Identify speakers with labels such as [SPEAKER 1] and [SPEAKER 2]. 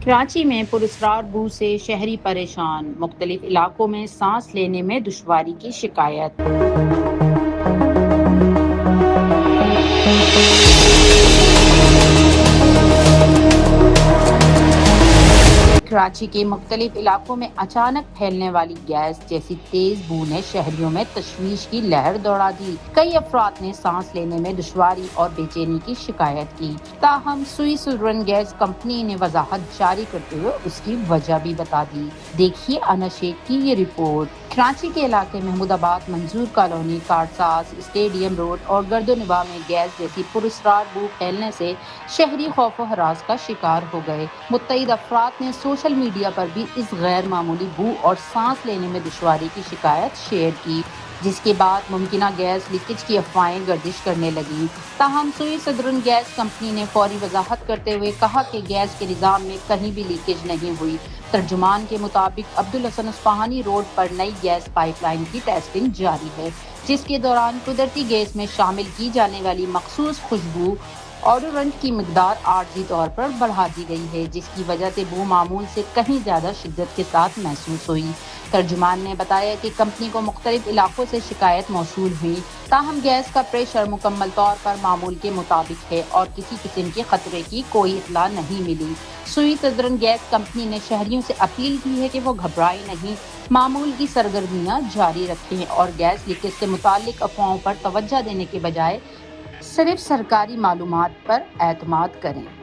[SPEAKER 1] کراچی میں پراسرار بو سے شہری پریشان، مختلف علاقوں میں سانس لینے میں دشواری کی شکایت۔ کراچی کے مختلف علاقوں میں اچانک پھیلنے والی گیس جیسی تیز بو نے شہریوں میں تشویش کی لہر دوڑا دی۔ کئی افراد نے سانس لینے میں دشواری اور بے چینی کی شکایت کی۔ تاہم سوئی سدرن گیس کمپنی نے وضاحت جاری کرتے ہوئے اس کی وجہ بھی بتا دی۔ دیکھیے انا شیخ کی یہ رپورٹ۔ کراچی کے علاقے محمود آباد، منظور کالونی، کارساز، اسٹیڈیم روڈ اور گرد و نواح میں گیس جیسی پراسرار بو پھیلنے سے شہری خوف و ہراس کا شکار ہو گئے۔ متعدد افراد نے سوشل میڈیا پر بھی اس غیر معمولی بو اور سانس لینے میں دشواری کی شکایت شیئر کی، جس کے بعد ممکنہ گیس لیکیج کی افواہیں گردش کرنے لگیں۔ تاہم سوئی سدرن گیس کمپنی نے فوری وضاحت کرتے ہوئے کہا کہ گیس کے نظام میں کہیں بھی لیکیج نہیں ہوئی۔ ترجمان کے مطابق عبدالحسن اصفہانی روڈ پر نئی گیس پائپ لائن کی ٹیسٹنگ جاری ہے، جس کے دوران قدرتی گیس میں شامل کی جانے والی مخصوص خوشبو اوڈورنٹ کی مقدار عارضی طور پر بڑھا دی گئی ہے، جس کی وجہ سے بو معمول سے کہیں زیادہ شدت کے ساتھ محسوس ہوئی۔ ترجمان نے بتایا کہ کمپنی کو مختلف علاقوں سے شکایت موصول ہوئی، تاہم گیس کا پریشر مکمل طور پر معمول کے مطابق ہے اور کسی قسم کے خطرے کی کوئی اطلاع نہیں ملی۔ سوئی سدرن گیس کمپنی نے شہریوں سے اپیل کی ہے کہ وہ گھبرائیں نہیں، معمول کی سرگرمیاں جاری رکھیں اور گیس لیکیج سے متعلق افواہوں پر توجہ دینے کے بجائے صرف سرکاری معلومات پر اعتماد کریں۔